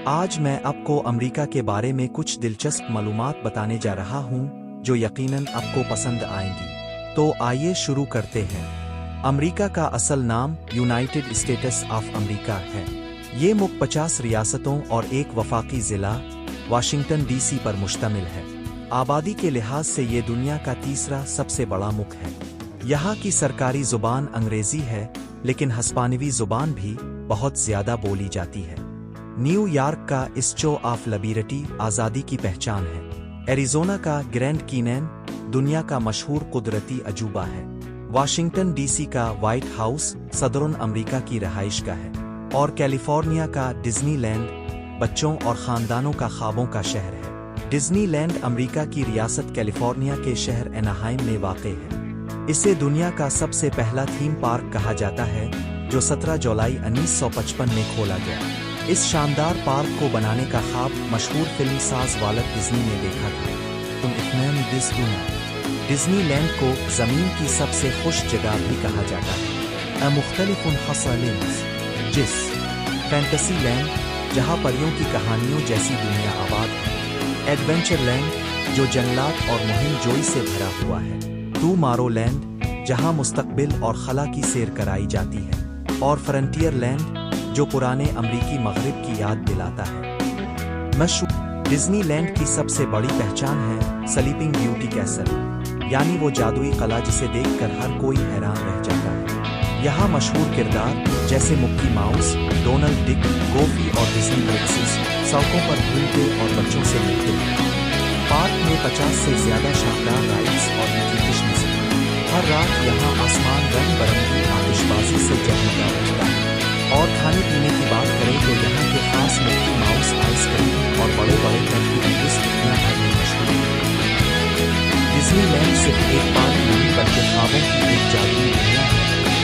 آج میں آپ کو امریکہ کے بارے میں کچھ دلچسپ معلومات بتانے جا رہا ہوں جو یقیناً آپ کو پسند آئیں گی۔ تو آئیے شروع کرتے ہیں۔ امریکہ کا اصل نام یونائٹڈ اسٹیٹس آف امریکہ ہے۔ یہ ملک 50 ریاستوں اور ایک وفاقی ضلع واشنگٹن ڈی سی پر مشتمل ہے۔ آبادی کے لحاظ سے یہ دنیا کا تیسرا سب سے بڑا ملک ہے۔ یہاں کی سرکاری زبان انگریزی ہے، لیکن ہسپانوی زبان بھی بہت زیادہ بولی جاتی ہے۔ نیو یارک کا اسٹیچو آف لبرٹی آزادی کی پہچان ہے۔ ایریزونا کا گرینڈ کینین دنیا کا مشہور قدرتی عجوبہ ہے۔ واشنگٹن ڈی سی کا وائٹ ہاؤس صدر امریکہ کی رہائش گاہ ہے، اور کیلیفورنیا کا ڈزنی لینڈ بچوں اور خاندانوں کا خوابوں کا شہر ہے۔ ڈزنی لینڈ امریکہ کی ریاست کیلیفورنیا کے شہر اناہائم میں واقع ہے۔ اسے دنیا کا سب سے پہلا تھیم پارک کہا جاتا ہے، جو 17 جولائی 1955 میں کھولا گیا۔ اس شاندار پارک کو بنانے کا خواب مشہور فلم ساز والٹ ڈزنی نے دیکھا تھا۔ ڈزنی لینڈ کو زمین کی سب سے خوش جگہ بھی کہا جاتا ہے۔ مختلف حصص جس فینٹسی لینڈ جہاں پریوں کی کہانیوں جیسی دنیا آباد ہے۔ ایڈونچر لینڈ جو جنگلات اور مہم جوئی سے بھرا ہوا ہے۔ ٹومارو لینڈ جہاں مستقبل اور خلا کی سیر کرائی جاتی ہے، اور فرنٹیئر لینڈ جو پرانے امریکی مغرب کی یاد دلاتا ہے۔ مشہور ڈزنی لینڈ کی سب سے بڑی پہچان ہے سلیپنگ بیوٹی کیسل، یعنی وہ جادوئی قلعہ جسے دیکھ کر ہر کوئی حیران رہ جاتا ہے۔ یہاں مشہور کردار جیسے مکی ماؤس، ڈونلڈ ڈک، گوفی اور ڈزنی پرنسس سڑکوں پر گھومتے اور بچوں سے ملتے ہیں۔ پارک میں 50 سے زیادہ شاندار رائڈز اور میوزک ہیں۔ ہر رات یہاں آسمان رنگ برنگی آتش بازی سے جگمگا اٹھتا ہے۔ اور کھانے پینے کی بات کریں تو یہاں کے خاص مکی ماؤس آئس کریم اور بڑے بڑے کینڈیز دنیا بھر میں مشہور ہیں۔ ڈزنی لینڈ صرف ایک پارک نہیں بلکہ خوابوں کی ایک جادوئی دنیا ہے،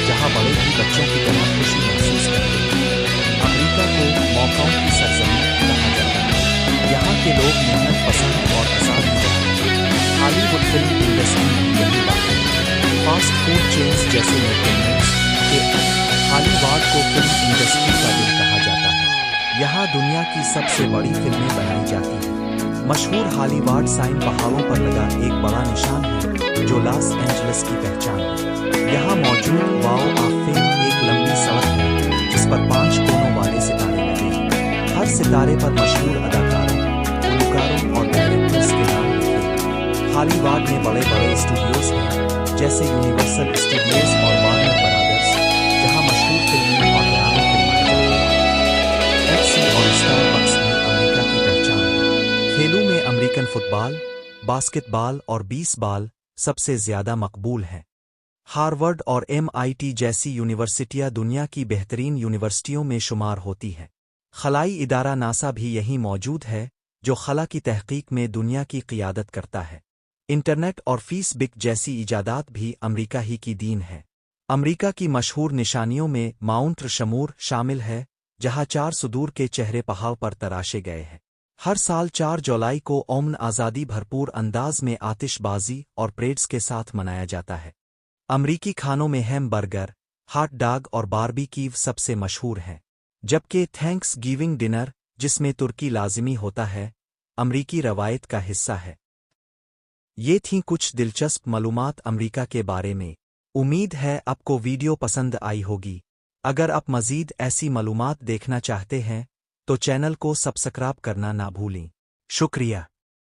جہاں بڑے بھی بچوں کی طرح خوشی محسوس کرتے ہیں۔ امریکہ کو موقعوں کی سرزمین کہا جاتا ہے۔ یہاں کے لوگ محنت پسند اور آزاد ہیں۔ ہالی ووڈ فلم انڈسٹری بھی یہی واقع ہے۔ فاسٹ فوڈ چینز جیسے میکڈونلڈس کے ہالی ووڈ کو فلم انڈسٹری کا دل کہا جاتا ہے۔ یہاں دنیا کی سب سے بڑی فلمیں بنائی جاتی ہیں۔ مشہور ہالی ووڈ سائن پہاڑوں پر لگا ایک بڑا نشان ہے جو لاس اینجلس کی پہچان ہے۔ یہاں موجود واو آف فیم ایک لمبی سڑک ہے جس پر 5 کونوں والے ستارے لگے ہیں۔ ہر ستارے پر مشہور اداکاروں، گلوکاروں اور ڈائریکٹرز کے نام لکھے ہیں۔ ہالی ووڈ میں بڑے بڑے اسٹوڈیوز ہیں جیسے یونیورسل اسٹوڈیوز اور وارنر برادرز، جہاں مشہور فلمیں اور ڈرامے فلمائے جاتے ہیں۔ پیپسی اور اسٹاربکس بھی امریکہ کی پہچان ہے۔ کھیلوں میں امریکن فٹ بال، باسکٹ بال اور بیس بال سب سے زیادہ مقبول ہیں۔ ہارورڈ اور MIT جیسی یونیورسٹیاں دنیا کی بہترین یونیورسٹیوں میں شمار ہوتی ہیں۔ خلائی ادارہ ناسا بھی یہیں موجود ہے، جو خلا کی تحقیق میں دنیا کی قیادت کرتا ہے۔ انٹرنیٹ اور فیس بک جیسی ایجادات بھی امریکہ ہی کی دین ہے۔ امریکہ کی مشہور نشانیوں میں ماؤنٹ رشمور شامل ہے، جہاں 4 صدور کے چہرے پہاڑ پر تراشے گئے ہیں۔ ہر سال 4 جولائی کو امن آزادی بھرپور انداز میں آتش بازی اور پریڈز کے ساتھ منایا جاتا ہے۔ امریکی کھانوں میں ہیم برگر، ہاٹ ڈاگ اور باربیکیو سب سے مشہور ہیں، جبکہ تھینکس گیونگ ڈنر، جس میں ترکی لازمی ہوتا ہے، امریکی روایت کا حصہ ہے۔ یہ تھیں کچھ دلچسپ معلومات امریکہ کے بارے میں۔ امید ہے آپ کو ویڈیو پسند آئی ہوگی۔ اگر آپ مزید ایسی معلومات دیکھنا چاہتے ہیں تو چینل کو سبسکرائب کرنا نہ بھولیں۔ شکریہ۔